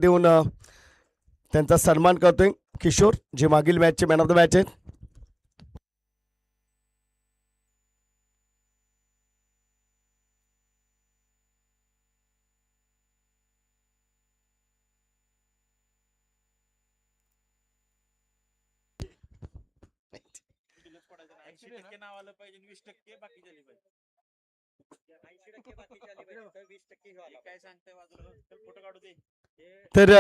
देऊन त्यांचा सन्मान करतोय किशोर, जे मागील मॅचचे मॅन ऑफ द मॅच आहेत. तर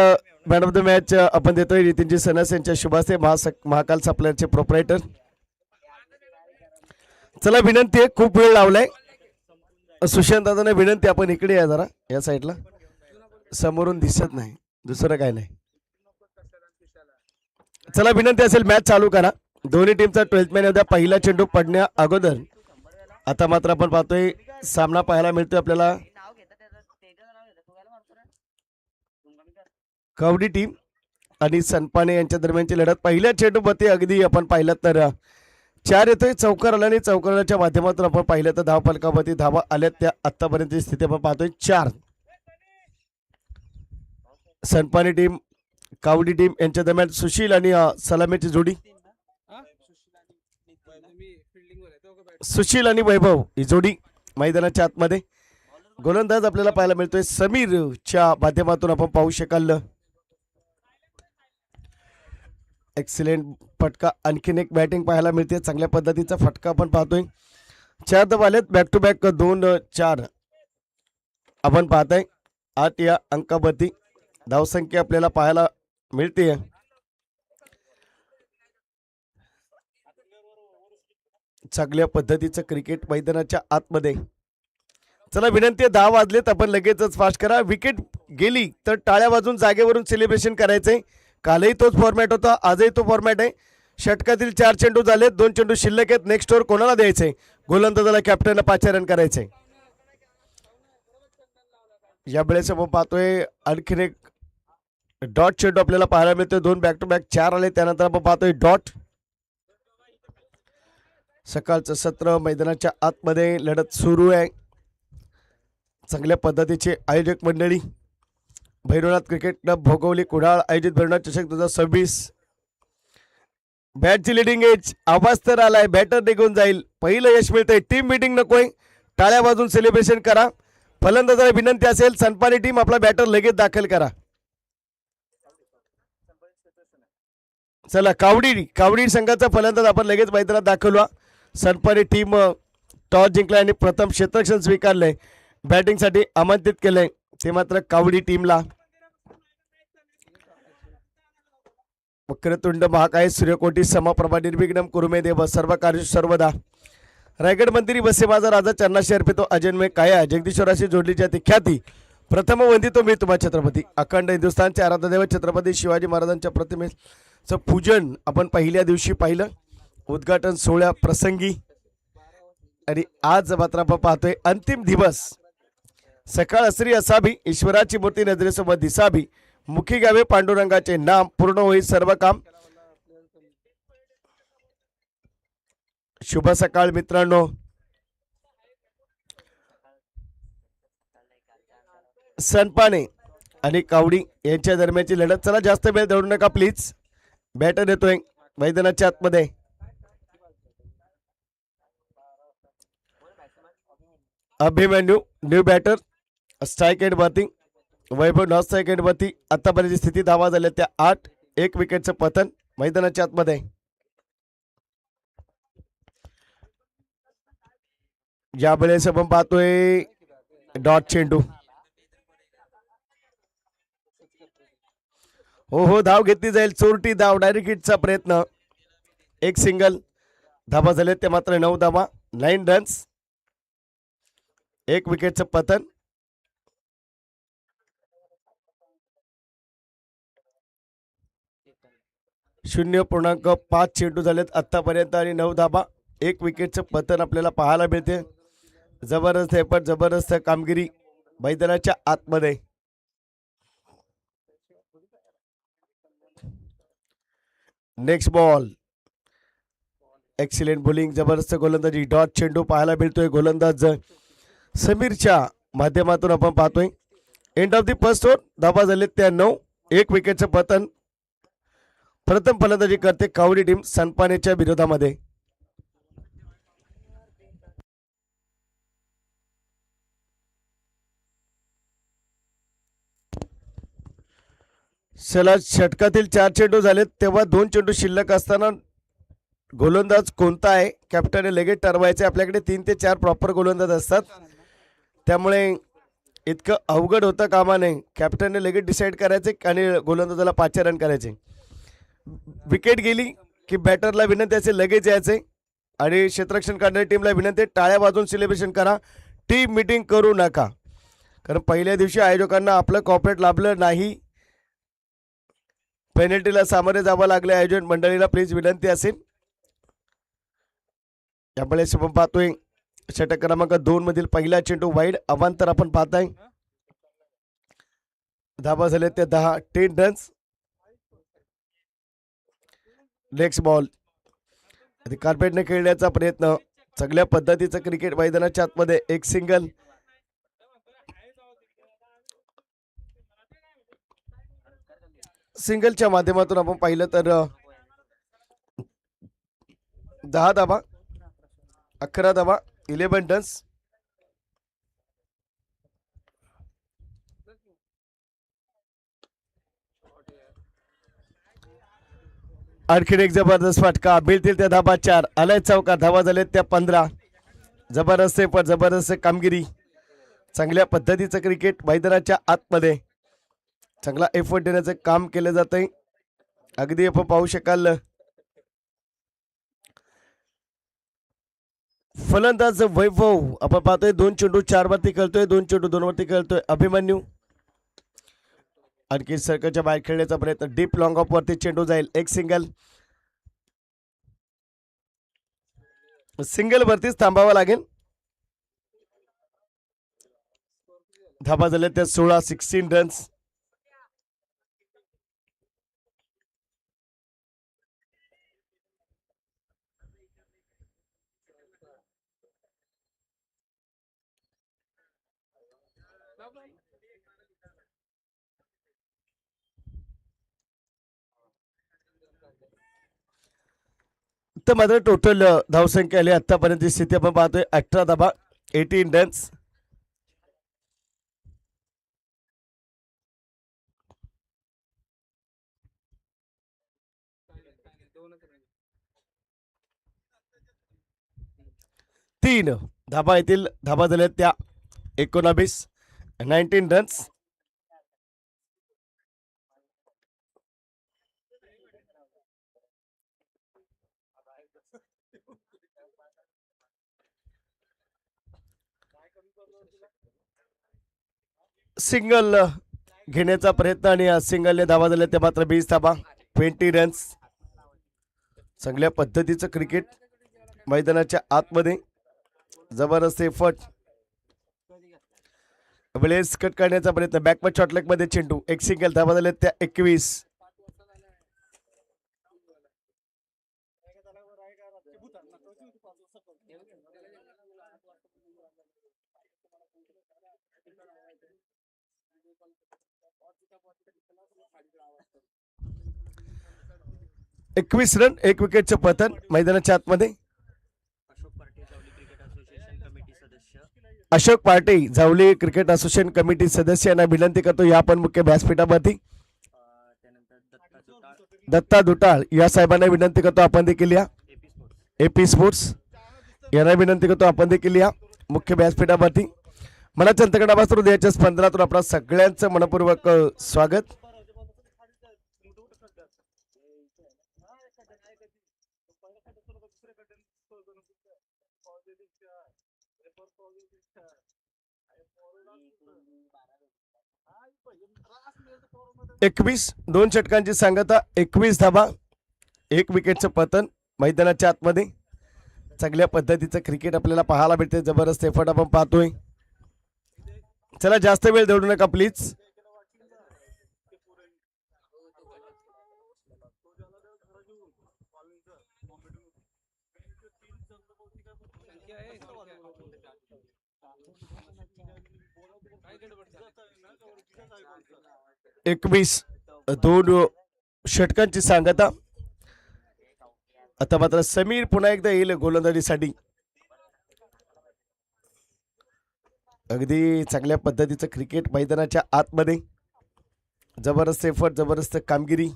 मॅन ऑफ द मॅच आपण देतोय नितीनजी सनस यांच्या शुभासे, महाकाल सप्लायरचे प्रोप्रायटर. चला विनंती आहे, खूप वेळ लावलाय. सुशांत दादाने विनंती, आपण इकडे या जरा, या साईडला, समोरून दिसत नाही, दुसरं काय नाही. चला विनंती असेल, मॅच चालू करा. दोन्ही टीमचा 12th मॅन उद्या पहिला चेंडू पडण्या अगोदर. आता मात्र आपण पाहतोय सामना पाहायला मिळतोय आपल्याला. कवडी टीम आणि सनपाने यांच्या दरम्यानची लढत. पहिल्या चेंडूमध्ये अगदी आपण पाहिलं तर 4 येतोय. चौकार आला आणि चौकाराच्या माध्यमातून आपण पाहिलं तर धावफलकावरती धावा आल्या. त्या आतापर्यंतची स्थिती आपण पाहतोय 4. सनपाने टीम कावडी टीम यांच्या दरम्यान सुशील आणि सलामीची जोडी. सुशील आणि वैभव ही जोडी मैदानाच्या आतमध्ये. गोलंदाज आपल्याला पाहायला मिळतोय समीरच्या माध्यमातून आपण पाहू शकाल. एक्सिलेंट फटका, आणखीन एक बॅटिंग पाहायला मिळते. चांगल्या पद्धतीचा फटका आपण पाहतोय. 4 धावा आलेत, बॅक टू बॅक 2-4 आपण पाहताय. 8 या अंकावरती धावसंख्या आपल्याला पाहायला मिळते. चांगल्या पद्धतीचं क्रिकेट मैदानाच्या आतमध्ये. चला विनंती आहे, 10 वाजलेत, आपण लगेचच फास्ट करा. विकेट गेली तर टाळ्या वाजून जागेवरून सेलिब्रेशन करायचंय. कालही तोच फॉर्मॅट होता, आजही तो फॉर्मॅट आहे. षटकातील 4 चेंडू झालेत, 2 चेंडू शिल्लक आहेत. नेक्स्ट ओव्हर कोणाला द्यायचंय? गोलंदाजाला, कॅप्टनला 5 रन करायचंय. यावेळेस आपण पाहतोय आणखीन एक डॉट चेंडू आपल्याला पाहायला मिळतोय. 2 बॅक टू बॅक 4 आले, त्यानंतर आपण पाहतोय डॉट. सकाळचं सत्र मैदानाच्या आतमध्ये लढत सुरू आहे. चांगल्या पद्धतीचे आयोजक मंडळी भैरवनाथ क्रिकेट क्लब भोगवली कुडाळ आयोजित भैरवनाथ चषक 2026. बॅटची लिडिंग एज, आवाज तर आलाय, बॅटर निघून जाईल. पहिलं यश मिळतंय. टीम मीटिंग नकोय, टाळ्या वाजून सेलिब्रेशन करा. फलंदाजाला विनंती असेल, सनपानी टीम आपला बॅटर लगेच दाखल करा. चला कावडी संघाचा फलंदाज आपण लगेच मैदानात दाखवला. सनपानी टीम टॉस जिंकलाय आणि प्रथम क्षेत्ररक्षण स्वीकारलंय. बॅटिंगसाठी आमंत्रित केलंय ते मात्र कावडी टीमला. वक्रतुंड महाकाय सूर्यकोटी समप्रभा निर्विघ्नं कुरुमे देव सर्व कार्य सर्वदा. रायगड मंदिरी बसे माझा राजा चरणाशी अर्पितो अजन्मय काया. जगदीश्वराशी जोडली जाते ख्याती, प्रथम वंदितो मी तुम्हा छत्रपती. अखंड हिंदुस्थानचे आराध्यदेव छत्रपती शिवाजी महाराजांच्या प्रतिमेचं पूजन आपण पहिल्या दिवशी पाहिलं, उद्घाटन सोहळ्या प्रसंगी. आणि आज मात्र आपण पाहतोय अंतिम दिवस. सकाळ असरी असावी, ईश्वराची मूर्ती नजरेसोबत दिसावी. मुखी गावे पांडुरंगाचे नाम, पूर्ण होईल सर्व काम. शुभ सकाळ मित्रांनो. सनपाने आणि कावडी यांच्या दरम्यानची लढत. चला जास्त वेळ दौडू नका प्लीज. बॅटर येतोय मैदानाच्या आतमध्ये. Abhimanyu new batter, strike end वरती. वैभव नॉन स्ट्राईक एंड वरती. आतापर्यंत स्थिती धावा झाल्या त्या 8. 1 विकेटचं पतन मैदानाच्या आतमध्ये. यावेळेस आपण पाहतोय डॉट चेंडू. हो धाव घेतली जाईल. चोरटी धाव, डायरेक्ट हिटचा प्रयत्न. 1 सिंगल. धावा झाले ते मात्र 9 धावा, 9 रन्स. 1 विकेटचं पतन. .5 चेंडू झालेत आतापर्यंत आणि 9 धावा, 1 विकेटचं पतन आपल्याला पाहायला मिळते. जबरदस्त एफर्ट, जबरदस्त कामगिरी मैदानाच्या आतमध्ये. Next ball. एक्सिलेंट बॉलिंग, जबरदस्त गोलंदाजी. डॉट चेंडू पाहायला मिळतोय. गोलंदाज समीरच्या माध्यमातून आपण पाहतोय. End of the first over. धावा झालेत त्या 9. एक विकेटचं पतन. प्रथम फलंदाजी करते कावडी टीम सनपानेच्या विरोधामध्ये. चला, षटकातील 4 चेंडू झालेत तेव्हा 2 चेंडू शिल्लक असताना गोलंदाज कोणता आहे कॅप्टनने लगेच ठरवायचे. आपल्याकडे 3 ते 4 प्रॉपर गोलंदाज असतात, त्यामुळे इतकं अवघड होतं कामा नये. कॅप्टनने लगेच डिसाईड करायचे आणि गोलंदाजाला 5 रन करायचे. विकेट गेली की बॅटरला विनंती असेल लगेच यायचे आणि क्षेत्ररक्षण करणाऱ्या टीमला विनंती टाळ्या वाजवून सेलिब्रेशन करा. टीम मीटिंग करू नका, कारण पहिल्या दिवशी आयोजकांना आपलं कॉपरेट लाभलं नाही. पेनल्टीला सामोरे जावं लागले आयोजन मंडळीला, प्लीज विनंती असेल. त्यामुळे शुभम पाहतोय षटक क्रमांक 2 मधील पहिला चेंडू वाईड अवांतर आपण पाहताय. धाबा झाले ते 10 रन्स. नेक्स्ट बॉल कार्पेटने खेळण्याचा प्रयत्न. चांगल्या पद्धतीचं क्रिकेट मैदानाच्या आतमध्ये एक सिंगल. सिंगलच्या माध्यमातून आपण पाहिलं तर 10 धाबा, 11 धाबा, 11 रन्स. आणखीन एक जबरदस्त फटका. मिळतील त्या धाबा 4. आलाय चौका. धाबा झाले त्या 15. जबरदस्त पण जबरदस्त कामगिरी. चांगल्या पद्धतीचं क्रिकेट मैदानाच्या आतमध्ये चांगला एफर्ट देण्याचं काम केलं जात आहे. अगदी आपण पाहू शकाल फलंदाज वैभव आपण पाहतोय 2 चेंडू 4 वरती खेळतोय, 2 चेंडू 2 वरती खेळतोय. अभिमन्यू आणखी सर्कलच्या बाहेर खेळण्याचा प्रयत्न. डीप लॉंग ऑफ वरती चेंडू जाईल. एक सिंगल. सिंगल वरतीच थांबावं लागेल. धाबा झाले त्या 16 रन्स. तर मात्र टोटल धावसंख्या आली आतापर्यंत स्थिती आपण पाहतोय 18 धाबा, 18 रन्स. तीन धाबा येतील. धाबा झाल्या त्या 19 रन्स. सिंगल घेण्याचा प्रयत्न आणि सिंगलने धावा झाल्या त्या मात्र 20 धाबा, 20 रन्स. चांगल्या पद्धतीचं क्रिकेट मैदानाच्या आतमध्ये. जबरदस्त एफर्ट. वेळेस कट करण्याचा प्रयत्न. बॅकवर्ड शॉटलेग मध्ये चेंडू. एक सिंगल. धावा झाल्या त्या 21. रन. एक विकेटचं पतन मैदानाच्या आतमध्ये. अशोक पार्टी जावली क्रिकेट असोसिएशन कमिटी सदस्य यांना विनंती करतो या आपण मुख्य व्यासपीठावरती. दत्ता दुटाळ या साहेबांना विनंती करतो आपण देखील या. एपी स्पोर्ट्स यांना विनंती करतो आपण देखील या मुख्य व्यासपीठावरती. मला चंतकडापासून द्यायच्या स्पंदनातून आपल्या सगळ्यांचं मनपूर्वक स्वागत. एकवीस 2 षटकांची सांगता. 21 धाबा, 1 विकेटचं पतन मैदानाच्या आतमध्ये. चांगल्या पद्धतीचं क्रिकेट आपल्याला पाहायला भेटते. जबरदस्त एफर्ट आपण पाहतोय. चला जास्त वेळ दौडू नका प्लीज. 2 षटकांची सांगता. आता मात्र समीर पुन्हा एकदा येईल गोलंदाजीसाठी. अगदी चांगल्या पद्धतीचं क्रिकेट मैदानाच्या आतमध्ये. जबरदस्त एफर्ट, जबरदस्त कामगिरी.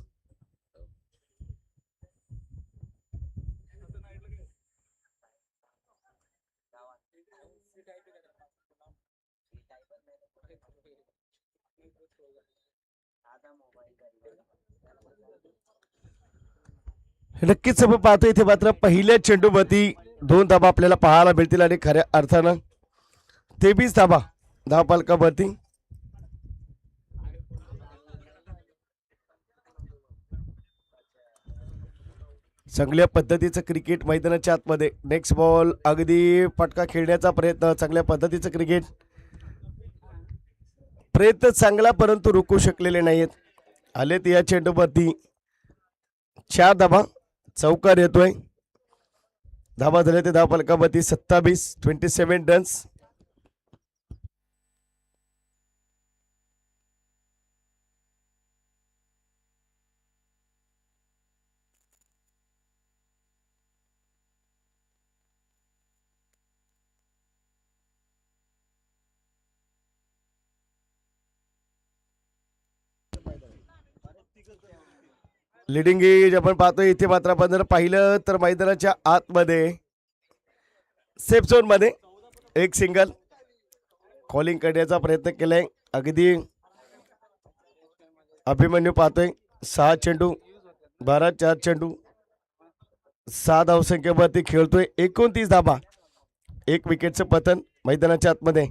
नक्कीच आपण पाहतो इथे मात्र पहिल्या चेंडूवरती 2 धाबा आपल्याला पाहायला मिळतील आणि खऱ्या अर्थानं 23 धाबा धावफलकावरती. चांगल्या पद्धतीचं क्रिकेट मैदानाच्या आतमध्ये. नेक्स्ट बॉल अगदी पटका खेळण्याचा प्रयत्न. चांगल्या पद्धतीचं क्रिकेट. प्रयत्न चांगला परंतु रोखू शकलेले नाहीत. आलेत या चेंडूवरती 4 धाबा. चौकार येतोय. धाबा झाले ते धावफलकावरती 27 रन्स. लिडिंग एज आपण पाहतोय इथे मात्र आपण जर पाहिलं तर मैदानाच्या आतमध्ये सेफ झोन मध्ये एक सिंगल कॉलिंग करण्याचा प्रयत्न केलाय. अगदी अभिमन्यू पाहतोय 6 चेंडू 12 4 चेंडू 6 धावसंख्येवरती खेळतोय. 29 धाबा. 1 विकेटचं पतन मैदानाच्या आतमध्ये.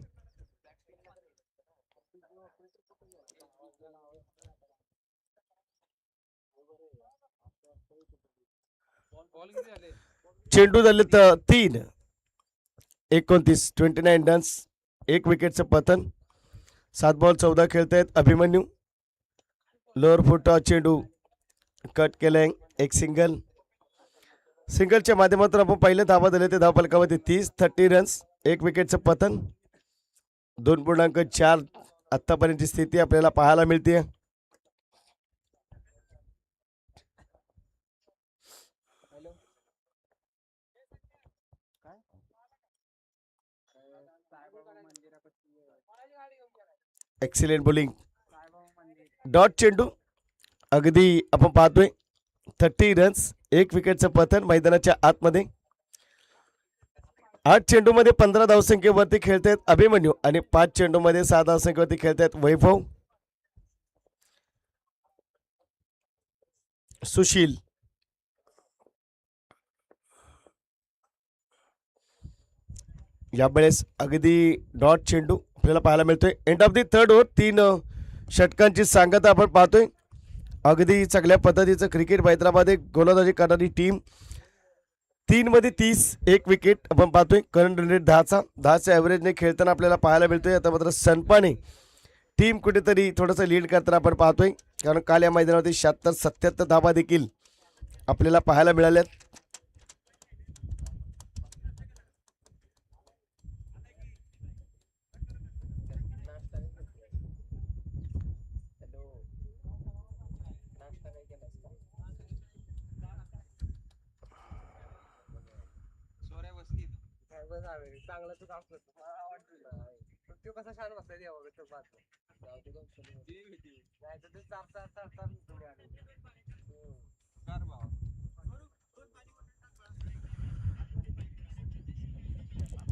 चेंडू झाले तर 3. 29 रन्स. 1 विकेटचं पतन. 7 बॉल 14 खेळतायत अभिमन्यू. लोअर फुट चेंडू कट केलाय. एक सिंगल. सिंगलच्या माध्यमातून आपण पहिले धावा दिले ते धावफलकावरती 30 रन्स. 1 विकेटचं पतन. 2.4 आतापर्यंतची स्थिती आपल्याला पाहायला मिळते. Excellent bowling. डॉट चेंडू अगदी आपण पाहतोय 30 रन्स. 1 विकेटचं पतन मैदानाच्या आतमध्ये. 8 चेंडूमध्ये 15 धावसंख्येवरती खेळतायत अभिमन्यू आणि 5 चेंडूमध्ये 6 धावसंख्येवरती खेळतायत वैभव. सुशील. यावेळेस अगदी डॉट चेंडू आपल्याला पाहायला मिळतोय. End of the 3rd over. 3 षटकांची सांगता आपण पाहतोय. अगदी चांगल्या पद्धतीचं क्रिकेट हैदराबाद गोलंदाजी करणारी टीम. 3 मध्ये 30. 1 विकेट आपण पाहतोय. करंट रन रेट 10च्या ॲव्हरेजने खेळताना आपल्याला पाहायला मिळतोय. आता मात्र सनपाने टीम कुठेतरी थोडंसं लीड करताना आपण पाहतोय. कारण काल या मैदानावरती 76-77 धाबा देखील आपल्याला पाहायला मिळाल्यात.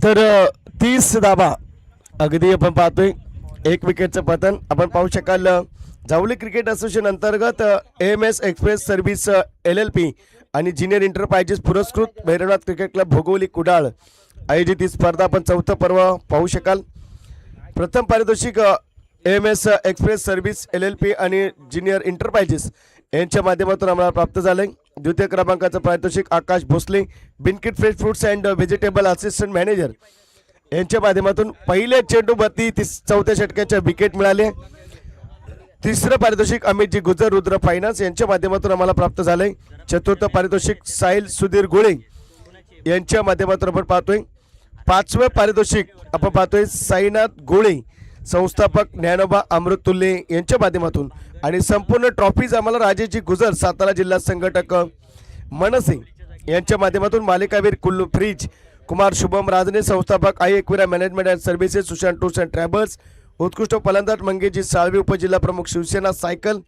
तर 30 धाबा अगदी आपण पाहतोय. 1 विकेटचं पतन. आपण पाहू शकाल जावली क्रिकेट असोसिएशन अंतर्गत AMS एक्सप्रेस सर्व्हिस LLP आणि ज्युनियर एंटरप्राइजेस पुरस्कृत भैरवनाथ क्रिकेट क्लब भोगवली कुडाळ आयोजित ही स्पर्धा आपण 4थं पर्व पाहू शकाल. प्रथम पारितोषिक AMS एक्सप्रेस सर्व्हिस LLP आणि ज्युनियर एंटरप्राइजेस यांच्या माध्यमातून आम्हाला प्राप्त झालंय. द्वितीय क्रमांकाचं पारितोषिक आकाश भोसले बिनकिट fresh fruits and vegetable assistant manager यांच्या माध्यमातून पहिल्या चेंडूवरती 4थ्या षटकाच्या विकेट मिळाले. 3रं पारितोषिक अमितजी गुजर रुद्र फायनान्स यांच्या माध्यमातून आम्हाला प्राप्त झालंय. 4थं पारितोषिक साहिल सुधीर गोळे यांच्या माध्यमातून आपण पाहतोय. 5वं पारितोषिक आपण पाहतोय साईनाथ गोळे संस्थापक ज्ञानोबा अमृतुल्ले यांच्या माध्यमातून आणि संपूर्ण ट्रॉफीज आम्हाला राजेची गुजर सातारा जिल्हा संघटक मनसे यांच्या माध्यमातून मालिकावीर कुल्लू फ्रीज कुमार शुभम राजने संस्थापक Aai Ekvira management and services Sushant tours and travels उत्कृष्ट फलंदाज मंगेशजी साळवी उपजिल्हा प्रमुख शिवसेना सायकल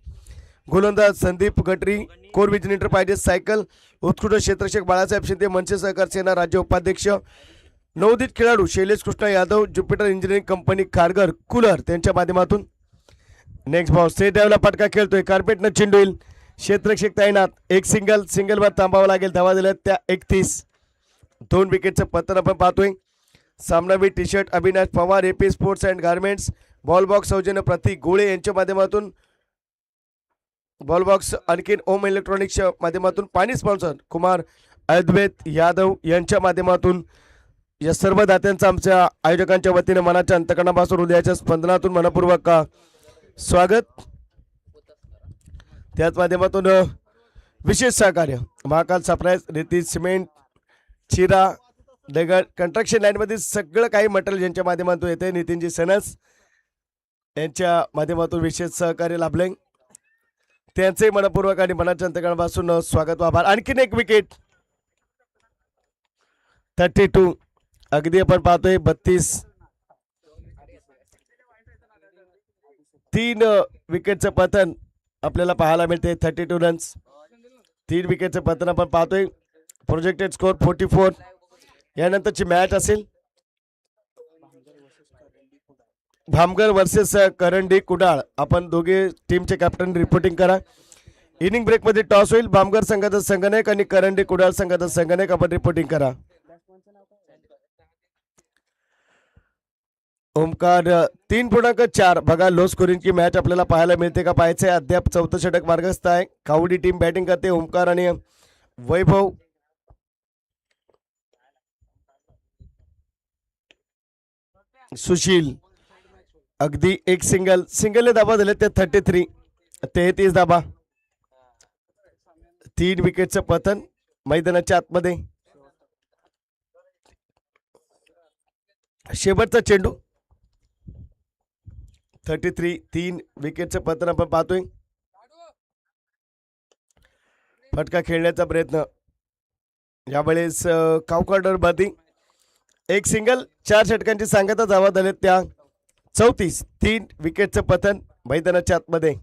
गोलंदाज Sandeep Gatri core vision enterprises cycle उत्कृष्ट क्षेत्ररक्षक बाळासाहेब शिंदे मनसे सहकार सेना राज्य उपाध्यक्ष नवोदित खेळाडू Shailesh Krishna Yadav Jupiter engineering company Kharghar cooler त्यांच्या माध्यमातून नेक्स्ट बॉल स्टेट ड्राईव्हला फटका खेळतोय कार्पेटनं चेंडू येईल क्षेत्ररक्षक तैनात एक सिंगलवर थांबावं लागेल धावा दिल्या त्या 31 2 विकेटचं पतन आपण पाहतोय सामनावीर T shirt Avinash Pawar AP sports and garments ball box सौजन्य प्रतीक गोळे यांच्या माध्यमातून बॉल बॉक्स आणखीन ओम इलेक्ट्रॉनिक्सच्या माध्यमातून पाणी स्पॉन्सर कुमार अद्वैत यादव यांच्या माध्यमातून या सर्व दात्यांचं आमच्या आयोजकांच्या वतीने मनाच्या अंतकरणापासून हृदयाच्या स्पंदनातून मनपूर्वक स्वागत त्याच माध्यमातून विशेष सहकार्य महाकाल सप्लायर्स रेती सिमेंट चिरा दगड कंस्ट्रक्शन लाईनमधील सगळं काही मटेरियल ज्यांच्या माध्यमातून येते नितीनजी सनस यांच्या माध्यमातून विशेष सहकार्य लाभले त्यांचे मनपूर्वक आणि मनाच्या अंतकरणापासून स्वागत व आभार आणखीन एक विकेट 32 अगदी आपण पाहतोय 32 3 विकेटचं पतन आपल्याला पाहायला मिळते 32 रन्स 3 विकेटचं पतन आपण पाहतोय प्रोजेक्टेड स्कोर 44 यानंतरची मॅच असेल भामगर वर्सेस करंडी कुडाळ आपण दोघे टीमचे कॅप्टन रिपोर्टिंग करा इनिंग ब्रेक मध्ये टॉस होईल भामगर संघाचा संघनायक आणि करंडी कुडाळ संघाचा संघनायक आपण रिपोर्टिंग करा ओमकार 3.4 बघा लो स्कोरिंगची मॅच आपल्याला पाहायला मिळते का पाहायचंय अद्याप चौथं षटक मार्गस्थ आहे कावडी टीम बॅटिंग करते ओमकार आणि वैभव सुशील अगदी एक सिंगलने दाबा दिले ते 33 दाबा 3 विकेटचं पतन मैदानाच्या आतमध्ये शेवटचा चेंडू 33 3 विकेटचं पतन आपण पाहतोय फटका खेळण्याचा प्रयत्न यावेळेस कावकॉर्डर बादी एक सिंगल 4 षटकांची सांगता धावा झाले त्या 34 3 विकेटचं पतन मैदानाच्या आतमध्ये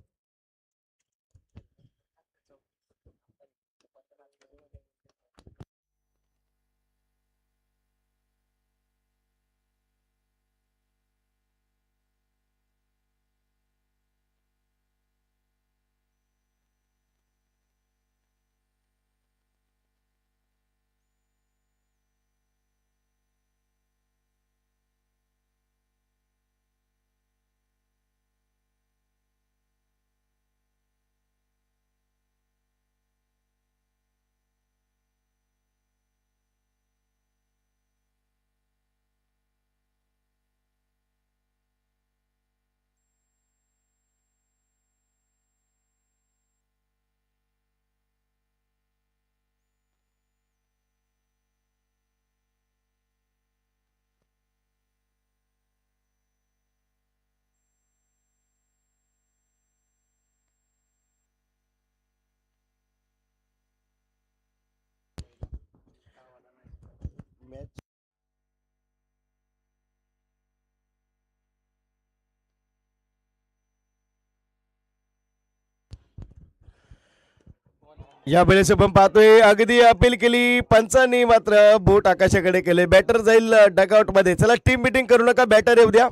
या वेळेस आपण पाहतोय अगदी अपील केली पंचांनी मात्र बोट आकाशाकडे केले बॅटर जाईल डगआउट मध्ये चला टीम मीटिंग करू नका बॅटर येऊ द्या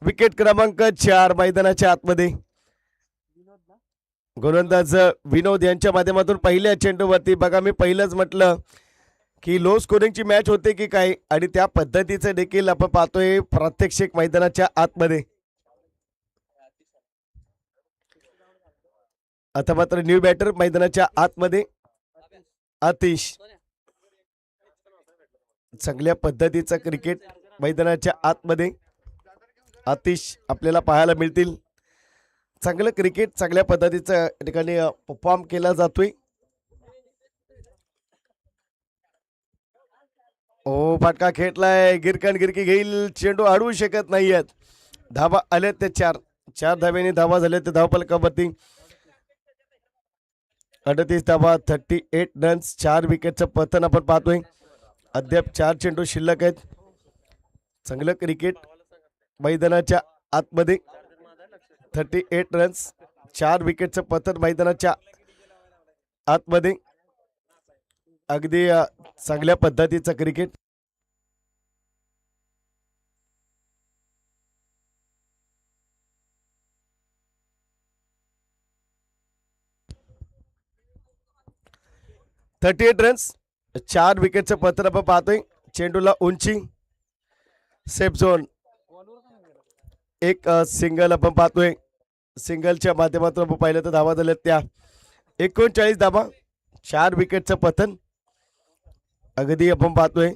विकेट क्रमांक 4 मैदानाच्या आतमध्ये गोलंदाज विनोद यांच्या माध्यमातून पहिल्या चेंडूवरती बघा मी पहिलंच म्हटलं की लो स्कोरिंगची मॅच होते की काय आणि त्या पद्धतीचं देखील आपण पाहतोय प्रात्यक्षिक मैदानाच्या आतमध्ये आता मात्र न्यू बॅटर मैदानाच्या आतमध्ये आतिश चांगल्या पद्धतीचा क्रिकेट मैदानाच्या आतमध्ये आतिश आपल्याला पाहायला मिळतील चांगलं क्रिकेट चांगल्या पद्धतीचा ठिकाणी परफॉर्म केला जातोय ओ फटका खेळलाय गिरकन गिरकी घेईल चेंडू अडवू शकत नाहीयेत धावा आले ते 4. 4 धाव्यांनी धावा झाले ते धावफलकावरती 38 धावा, 38 रन्स. 4 विकेटचं पतन आपण पाहतोय. अद्याप 4 चेंडू शिल्लक आहेत. चांगलं क्रिकेट मैदानाच्या आतमध्ये. 38 रन्स, 4 विकेटचं पतन मैदानाच्या आतमध्ये. अगदी चांगल्या पद्धतीचं क्रिकेट. .38 रन्स, 4 विकेटचं पत्र आपण पाहतोय. चेंडूला उंची, सेफ झोन. एक सिंगल आपण पाहतोय. सिंगलच्या माध्यमातून आपण पाहिलं तर धावा झाल्यात त्या 39 धावा, 4 विकेटचं पतन. अगदी आपण पाहतोय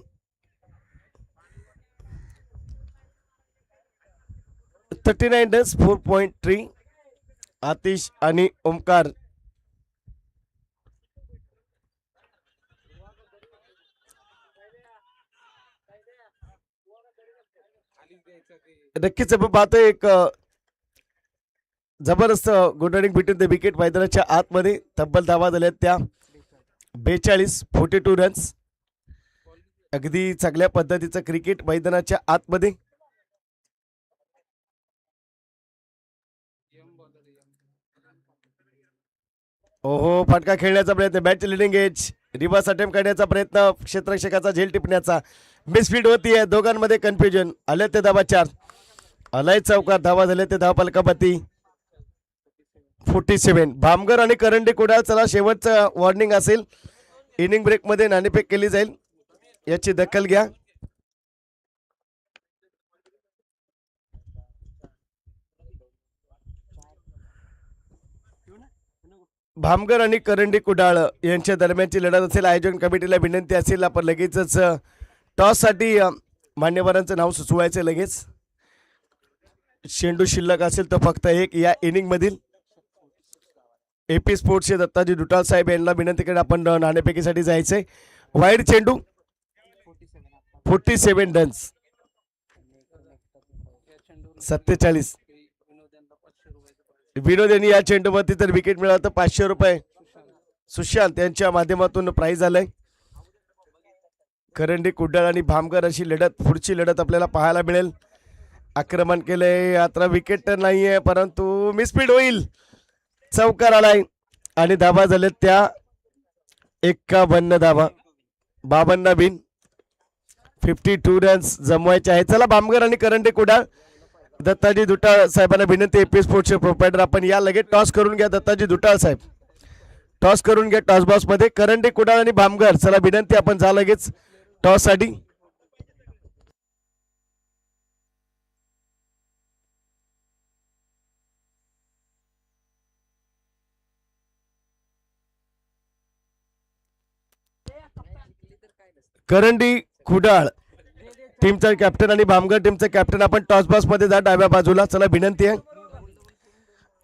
39 रन्स, 4.3. आतिश आणि ओमकार नक्कीच आपण पाहतोय एक जबरदस्त गुंडाळिंग बिटवीन द विकेट मैदानाच्या आतमध्ये. तब्बल धावा झाल्यात त्या 42, 42 रन्स. अगदी चांगल्या पद्धतीचं क्रिकेट मैदानाच्या आतमध्ये. ओहो, फटका खेळण्याचा प्रयत्न, bat leading age, reverse attempt करण्याचा प्रयत्न, क्षेत्ररक्षकाचा झेल टिपण्याचा, मिसफील्ड होतीये. दोघांमध्ये कन्फ्युजन. आले ते धावा 4. आलाय चौकार. धावा झाले ते धावा फलकापती 47. भामगर आणि करंडी कुडाळ. चला, शेवटचं वॉर्निंग असेल. इनिंग ब्रेक मध्ये नाणेफेक केली जाईल, याची दखल घ्या. भामगर आणि करंडी कुडाळ यांच्या दरम्यानची लढत असेल. आयोजन कमिटीला विनंती असेल, आपण लगेचच टॉस साठी मान्यवरांचं नाव सुचवायचं. लगेच चेंडू शिल्लक असेल तर फक्त एक या इनिंग मधील. एपी स्पोर्ट्सचे दत्ताजी दुटाळ साहेब यांना विनंती करून आपण नाणेफेकीसाठी जायचंय. वाईड चेंडू, 47 रन्स, 47. विनोद यांनी या चेंडूवरती तर विकेट मिळालं तर 500 रुपये सुशांत यांच्या माध्यमातून प्राइज आलंय. करंडी कुडाळ आणि भामगर अशी लढत, पुढची लढत आपल्याला पाहायला मिळेल. आक्रमण केलंय, आता विकेट तर नाहीये परंतु मिसफील्ड होईल. चौकार आलाय आणि धावा झाल्यात त्या 51 धावा, 52 बिन, 52 रन्स जमवायचे आहे. चला, भामगर आणि करंडी कुडाळ. दत्ताजी दुटाळ साहेबांना विनंती, एपी स्पोर्ट्सचे प्रोप्रायटर, आपण या लगेच टॉस करून घ्या. दत्ताजी दुटाळ साहेब, टॉस करून घ्या टॉस बॉक्स मध्ये. करंडी कुडाळ आणि भामगर, चला विनंती, आपण जा लगेच टॉस साठी. करंडी कुडाळ टीमचा कॅप्टन आणि भामगर टीमचा कॅप्टन, आपण टॉस बॉक्स मध्ये जा डाव्या बाजूला. चला विनंती आहे,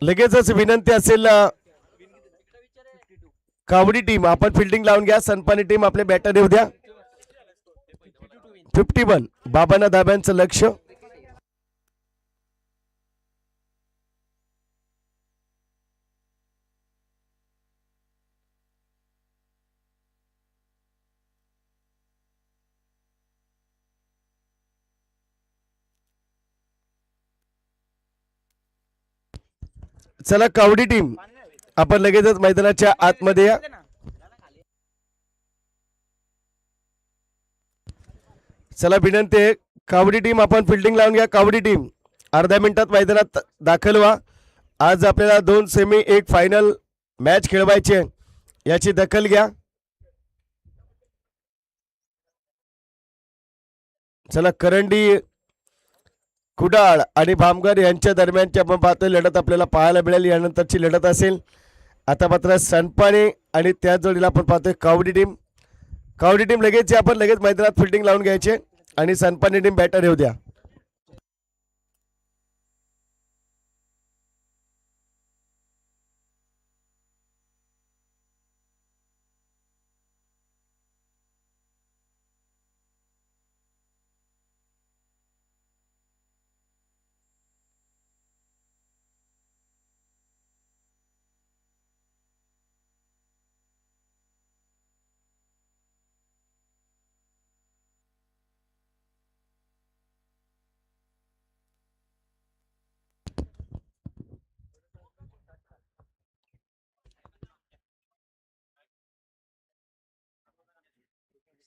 लगेचच विनंती असेल. कावडी टीम, आपण फिल्डिंग लावून घ्या. सनपानी टीम आपले बॅटर येऊ द्या. 51, 52 धाब्यांचं लक्ष. चला, कावडी टीम आपण लगेचच मैदानाच्या आतमध्ये या. चला विनंती आहे, कावडी टीम आपण फिल्डिंग लावून घ्या. कावडी टीम अर्ध्या मिनिटात मैदानात दाखल व्हा. आज आपल्याला 2 सेमी 1 फायनल मॅच खेळवायची आहे, याची दखल घ्या. चला, करंडी कुडाळ आणि भामगर यांच्या दरम्यानची आपण पाहतोय लढत आपल्याला पाहायला मिळेल. यानंतरची लढत असेल आता मात्र सनपाने आणि त्याच जोडीला आपण पाहतोय कावडी टीम. कावडी टीम लगेच आपण लगेच मैदानात फिल्डिंग लावून घ्यायचे आणि सनपाने टीम बॅटर येऊ द्या.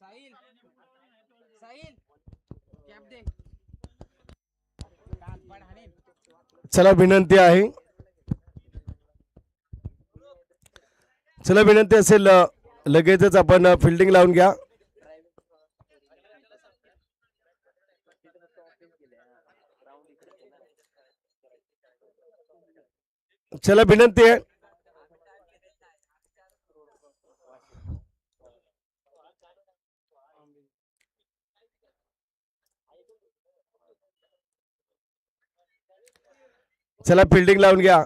साहिल साहिल कॅप दे चला विनंती आहे, चला विनंती असेल लगेचच आपण फिल्डिंग लावून घ्या. चला विनंती आहे. चला फिल्डिंग लावून घ्या.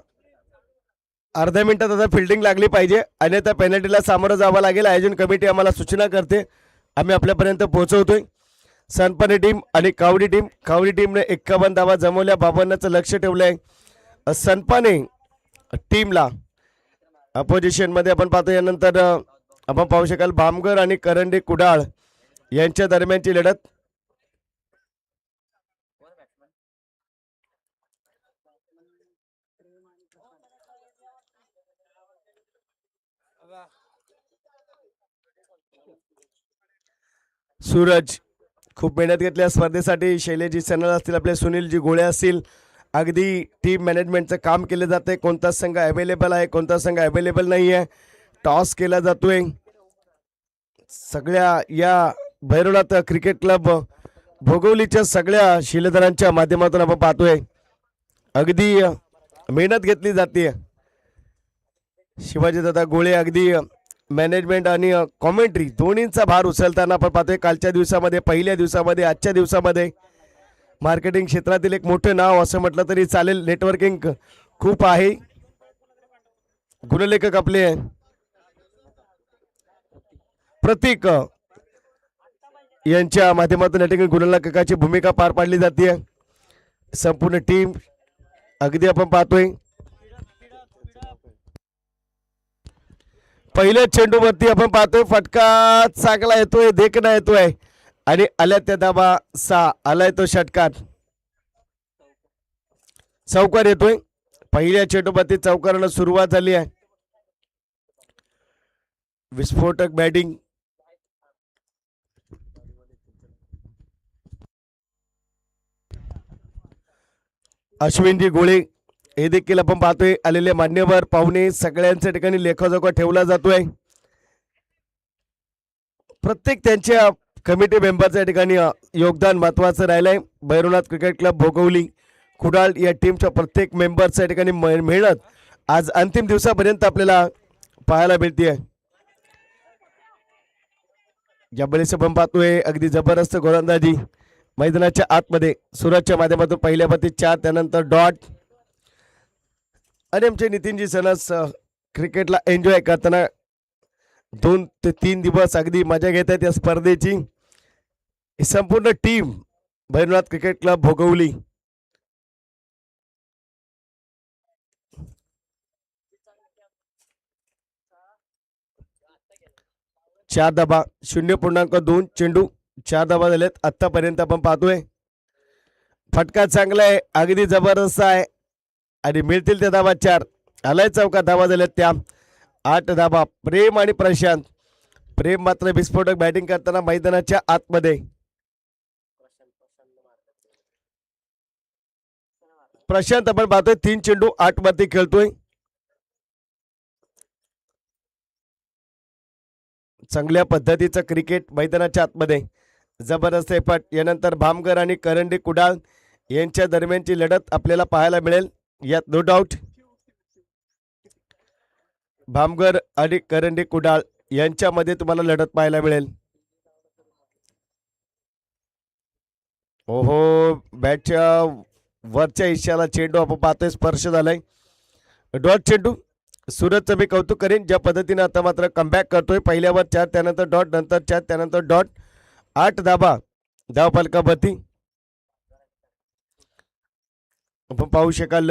अर्ध्या मिनिटात आता फिल्डिंग लागली पाहिजे, अन्यथा पेनल्टीला सामोरं जावं लागेल. आयोजन कमिटी आम्हाला सूचना करते, आम्ही आपल्यापर्यंत पोहोचवतोय. सनपाने टीम आणि कावडी टीम, कावडी टीमने 51 धावा जमवल्या, 52चं लक्ष ठेवलंय. सनपाने टीमला अपोजिशन मध्ये आपण पाहतो. यानंतर आपण पाहू शकाल भामगर आणि करंडे कुडाळ यांच्या दरम्यानची लढत. सूरज खूप मेहनत घेतल्या स्पर्धेसाठी. शैलेजी सनल असतील, आपले सुनीलजी गोळे असतील, अगदी टीम मॅनेजमेंटचं काम केलं जाते. कोणता संघ अवेलेबल आहे, कोणता संघ अवेलेबल नाही आहे, टॉस केला जातोय. सगळ्या या भैरवनाथ क्रिकेट क्लब भोगवलीच्या सगळ्या शिलेदारांच्या माध्यमातून आपण पाहतोय, अगदी मेहनत घेतली जाते. शिवाजीदादा गोळे अगदी मॅनेजमेंट आणि कॉमेंट्री दोन्हींचा भार उचलताना आपण पाहतोय. कालच्या दिवसामध्ये, पहिल्या दिवसामध्ये, आजच्या दिवसामध्ये मार्केटिंग क्षेत्रातील एक मोठं नाव असं म्हटलं तरी चालेल. नेटवर्किंग खूप आहे. गुणलेखक आपले प्रतीक यांच्या माध्यमातून या ठिकाणी गुणलेखकाची भूमिका पार पाडली जाते. संपूर्ण टीम अगदी आपण पाहतोय. पहिल्या चेंडूवरती आपण पाहतोय फटका चांगला येतोय, देखणा येतोय आणि आल्या त्या धाबा 6. आलाय तो षटकार, चौकार येतोय. पहिल्या चेंडूवरती चौकारानं सुरुवात झाली आहे. विस्फोटक बॅटिंग. अश्विनजी गोळे हे देखील आपण पाहतोय. आलेले मान्यवर पाहुणे सगळ्यांच्या ठिकाणी लेखाजोखा ठेवला जातोय. प्रत्येक त्यांच्या कमिटी मेंबरच्या ठिकाणी योगदान महत्वाचं राहिलंय. भैरवनाथ क्रिकेट क्लब भोगवली कुडाळ या टीमच्या प्रत्येक मेंबरच्या ठिकाणी मेहनत आज अंतिम दिवसापर्यंत आपल्याला पाहायला मिळते. या बळीस आपण पाहतोय अगदी जबरदस्त गोलंदाजी मैदानाच्या आतमध्ये. सूरजच्या माध्यमातून पहिल्या पती 4, त्यानंतर डॉट. आणि आमचे नितीनजी सनस क्रिकेटला एन्जॉय करताना 2 ते 3 दिवस अगदी मजा घेत आहेत या स्पर्धेची. संपूर्ण team Bhairavnath cricket club Bhogavali. चार धाबा 0.2 चेंडू 4 धाबा झालेत आतापर्यंत आपण पाहतोय. फटका चांगला आहे, अगदी जबरदस्त आहे आणि मिळतील त्या धाबा 4. आलाय चौका, धाबा झाल्यात त्या 8 धाबा. प्रेम आणि प्रशांत. प्रेम मात्र विस्फोटक बॅटिंग करताना मैदानाच्या आतमध्ये. प्रशांत आपण पाहतोय 3 चेंडू 8 वरती खेळतोय. चांगल्या पद्धतीचं क्रिकेट मैदानाच्या आतमध्ये. जबरदस्त एफर्ट. यानंतर भामगर आणि करंडे कुडाळ यांच्या दरम्यानची लढत आपल्याला पाहायला मिळेल, यात नो डाऊट. भामगर आणि करंडे कुडाळ यांच्यामध्ये तुम्हाला लढत पाहायला मिळेल. ओहो, बॅटच्या वरच्या हिश्श्याला चेंडू आपण पाहतोय स्पर्श झालाय. डॉट चेंडू. सूरजचं मी कौतुक करेन ज्या पद्धतीने आता मात्र कमबॅक करतोय. पहिल्यावर 4, त्यानंतर डॉट, नंतर 4, त्यानंतर डॉट. 8 धाबा धावफलकावरती आपण पाहू शकाल.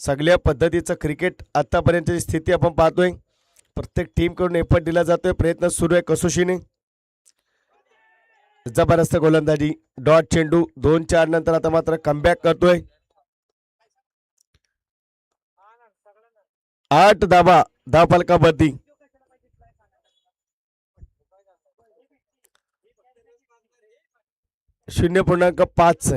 सगळ्या पद्धतीचं क्रिकेट आतापर्यंतची स्थिती आपण पाहतोय. प्रत्येक टीम कडून एफर्ट दिला जातोय, प्रयत्न सुरू आहे कसोशीने. जबरदस्त गोलंदाजी. डॉट चेंडू 2-4 नंतर आता मात्र कमबॅक करतोय. 8 धाबा धावफलकावरती. 0.5.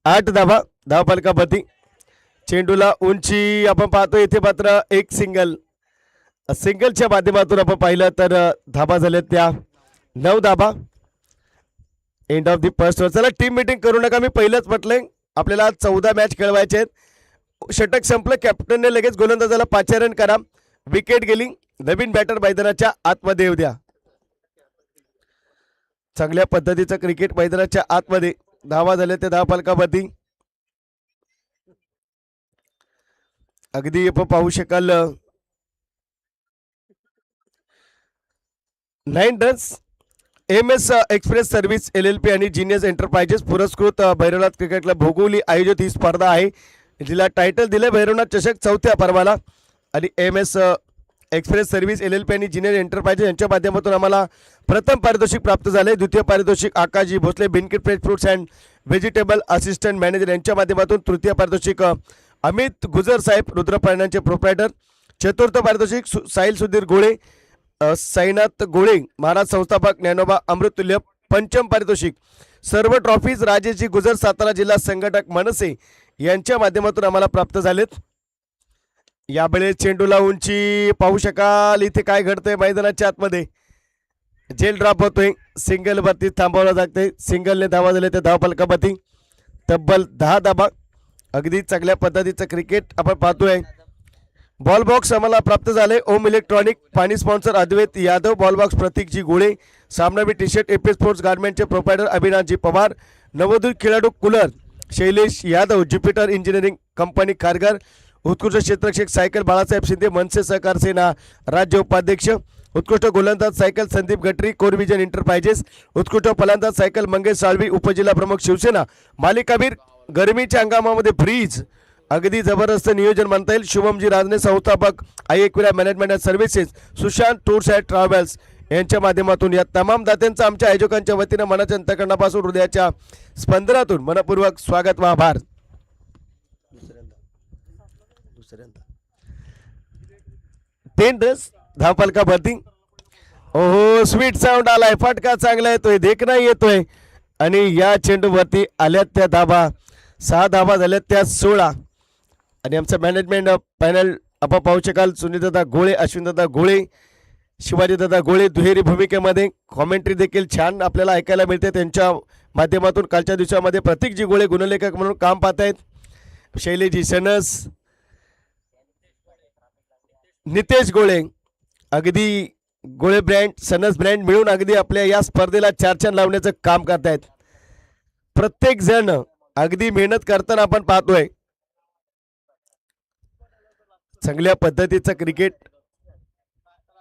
8 धावा धावफलकावरती. चेंडूला उंची आपण पाहतो इथे मात्र एक सिंगलच्या माध्यमातून आपण पाहिलं तर धाबा झाल्या त्या 9 धाबा. End of the first over. चला टीम मीटिंग करू नका, मी पहिलंच म्हटलंय आपल्याला 14 मॅच खेळवायचे आहेत. षटक संपलं, कॅप्टनने लगेच गोलंदाजाला 5 रन करा. विकेट गेली, नवीन बॅटर मैदानाच्या आतमध्ये येऊ द्या. चांगल्या पद्धतीचं क्रिकेट मैदानाच्या आतमध्ये. धावा झाल्या त्या धावफलकावरती. अगदी आपण पाहू शकाल 9 runs. MS express service LLP आणि जीनियस एंटरप्राइजेस पुरस्कृत भैरवनाथ क्रिकेट क्लब भोगवली आयोजित ही स्पर्धा आहे. जिला टायटल दिलं भैरवनाथ चषक 4थ्या पर्वाला. आणि MS एक्सप्रेस सर्व्हिस LLP आणि जीनियस एंटरप्राइजेस यांच्या माध्यमातून आम्हाला प्रथम पारितोषिक प्राप्त झाले. द्वितीय पारितोषिक आकाशजी भोसले बिनकिट fresh fruits and vegetable assistant manager यांच्या माध्यमातून. तृतीय पारितोषिक अमित गुजर साहेब रुद्रपाळण्यांचे प्रोप्रायटर. चतुर्थ पारितोषिक साहिल सुधीर गोळे साईनाथ गोळे महाराज संस्थापक ज्ञानोबा अमृततुल्य. पंचम पारितोषिक सर्व ट्रॉफीज राजेशजी गुजर सातारा जिल्हा संघटक मनसे यांच्या माध्यमातून आम्हाला प्राप्त झालेत. यावेळेस चेंडूला उंची पाहू शकाल इथे काय घडतंय मैदानाच्या आतमध्ये. जेल ड्रॉप होतोय, सिंगल वरती थांबवला जाते. सिंगलने धावा झाले त्या धावफलकावरती. तब्बल 10 धावा. अगदी चांगल्या पद्धतीचं क्रिकेट आपण पाहतोय. बॉल बॉक्स आम्हाला प्राप्त झाले. ओम इलेक्ट्रॉनिक पाणी sponsor Advait Yadav. Ball box प्रतीकजी गोळे. सामनावी टी शर्ट AP स्पोर्ट्स गार्मेंटचे प्रोप्रायटर अभिनाथजी पवार. नवोदित खेळाडू cooler Shailesh Yadav. Jupiter engineering company Kharghar. उत्कृष्ट क्षेत्ररक्षक सायकल बाळासाहेब शिंदे मनसे सहकार सेना राज्य उपाध्यक्ष. उत्कृष्ट गोलंदाज cycle Sandeep Gatri core vision enterprises. उत्कृष्ट फलंदाज सायकल मंगेश साळवी उपजिल्हा प्रमुख शिवसेना. मालिकावीर गरमीच्या हंगामामध्ये फ्रीज. अगदी जबरदस्त नियोजन म्हणता येईल. शुभमजी राजने संस्थापक Ekvira management and services. Sushant tours and travels यांच्या माध्यमातून या तमाम दात्यांचं आमच्या आयोजकांच्या वतीनं मनाच्या अंतकरणापासून हृदयाच्या स्पंदनातून मनपूर्वक स्वागत व आभार. 10 रन्स धावफलकावरती. ओहो स्वीट साऊंड आलाय, फटका चांगला येतोय, देखना येतोय. आणि या चेंडूवरती आल्यात त्या धावा. 6 धावा झाल्यात त्या 16. आणि आमचं मॅनेजमेंट पॅनल आपण पाहू शकाल. सुनीलदादा गोळे, अश्विनदादा गोळे, शिवाजीदादा गोळे दुहेरी भूमिकेमध्ये. कॉमेंट्री देखील छान आपल्याला ऐकायला मिळते त्यांच्या माध्यमातून. कालच्या दिवसामध्ये प्रतीकजी गोळे गुणलेखक म्हणून काम पाहत आहेत. शैलेजी सनस, नितेश गोळे. अगदी गोळे ब्रँड सनस ब्रँड मिळून अगदी आपल्या या स्पर्धेला चार लावण्याचं काम करतायत. प्रत्येक जण अगदी मेहनत करताना आपण पाहतोय. चांगल्या पद्धतीचं क्रिकेट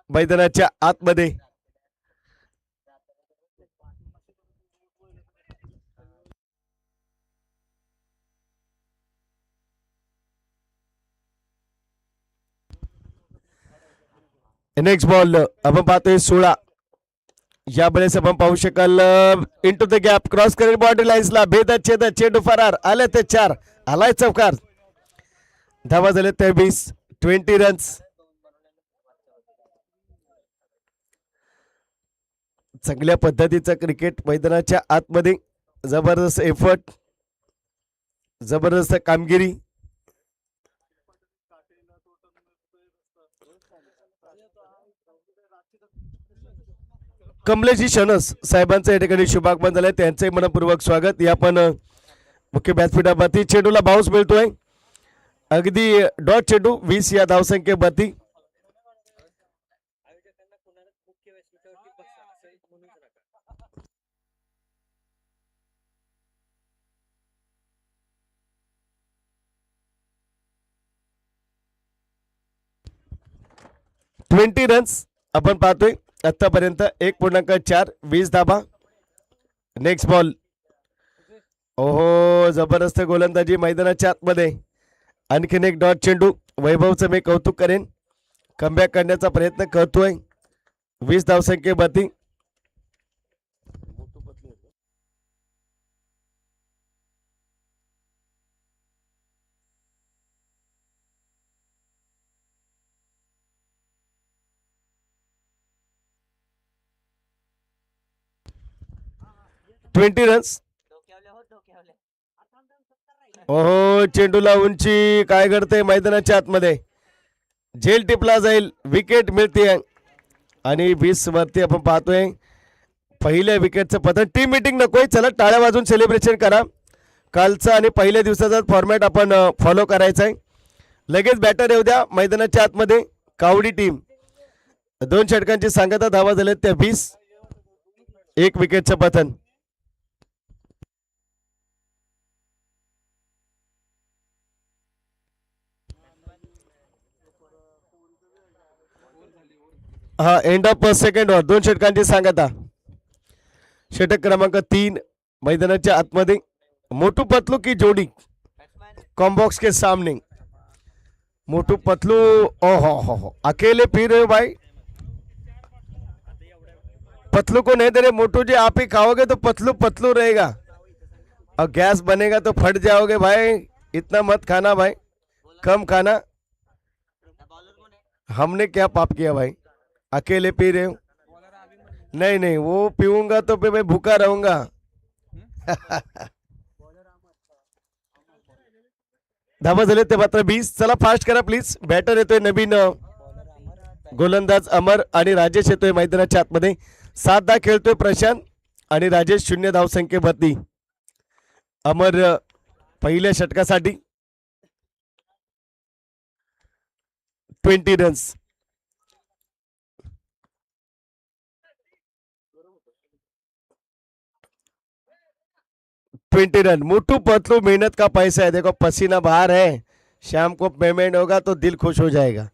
मैदानाच्या आतमध्ये. नेक्स्ट बॉल आपण पाहतोय 16. यावेळेस आपण पाहू शकाल इंटू द गॅप क्रॉस करेल बॉडी लाईन्सला. भेदत छेदत चेंडू फरार. आले ते 4. आलाय चौकार. धावा झाले 23. 20 रन्स. चांगल्या पद्धतीचं क्रिकेट मैदानाच्या आतमध्ये. जबरदस्त एफर्ट, जबरदस्त कामगिरी. कमलेशजी शनस साहेबांचं या ठिकाणी शुभागमन झालंय. त्यांचे मनपूर्वक स्वागत. या पण मुख्य व्यासपीठावरती चेंडूला बाउन्स मिळतोय. अगदी डॉट चेंडू 20 या धावसंख्येवरती. ट्वेंटी रन्स आपण पाहतोय आतापर्यंत. 1.4 20 धाबा. Next ball. ओहो जबरदस्त गोलंदाजी मैदानाच्या आतमध्ये. आणखीन एक डॉट चेंडू. वैभवचं मी कौतुक करेन, कमबॅक करण्याचा प्रयत्न करतोय. 20 धावसंख्येवरती. 20 रन्स. ओहो, चेंडूला उंची काय घडते मैदानाच्या आतमध्ये, झेल टिपला जाईल, विकेट मिळते आणि 20 वरती आपण पाहतोय पहिल्या विकेटचं पतन. टीम मीटिंग नकोय, चला टाळ्या वाजून सेलिब्रेशन करा. कालचा आणि पहिल्या दिवसाचा फॉर्मॅट आपण फॉलो करायचा आहे. लगेच बॅटर येऊ द्या मैदानाच्या आतमध्ये. कावडी टीम 2 षटकांची सांगता, धावा झाल्यात त्या 20, 1 विकेटचं पतन. हा एंड ऑफ सेकंड ओव्हर. 2 षटकांची सांगता. षटक क्रमांक 3 मैदानाच्या आतमध्ये. मोटू पतलू की जोड़ी कॉम्बॉक्स के सामने. मोटू पतलू, ओहो हो, अकेले पी रहे हो भाई, पतलू को नहीं दे रहे मोटू जी, आप ही खाओगे तो पतलू पतलू रहेगा और गैस बनेगा तो फट जाओगे भाई. इतना मत खाना भाई, कम खाना. हमने क्या पाप किया भाई, अकेले पी रहे हो. नहीं नहीं, वो पीऊंगा तो फिर मैं भूखा रहूंगा. धावा झाले ते मात्र 20. चला फास्ट करा प्लीज. बॅटर येतोय नवीन, गोलंदाज अमर आणि राजेश येतोय मैदानाच्या आतमध्ये. 7-10 खेळतोय प्रशांत आणि राजेश 0 धावसंख्येवरती. अमर पहिल्या षटकासाठी 20 रन्स. 20 रन. मोटू पतलू मेहनत का पैसा है, देखो पसीना बाहर है, शाम को पेमेंट होगा तो दिल खुश हो जाएगा.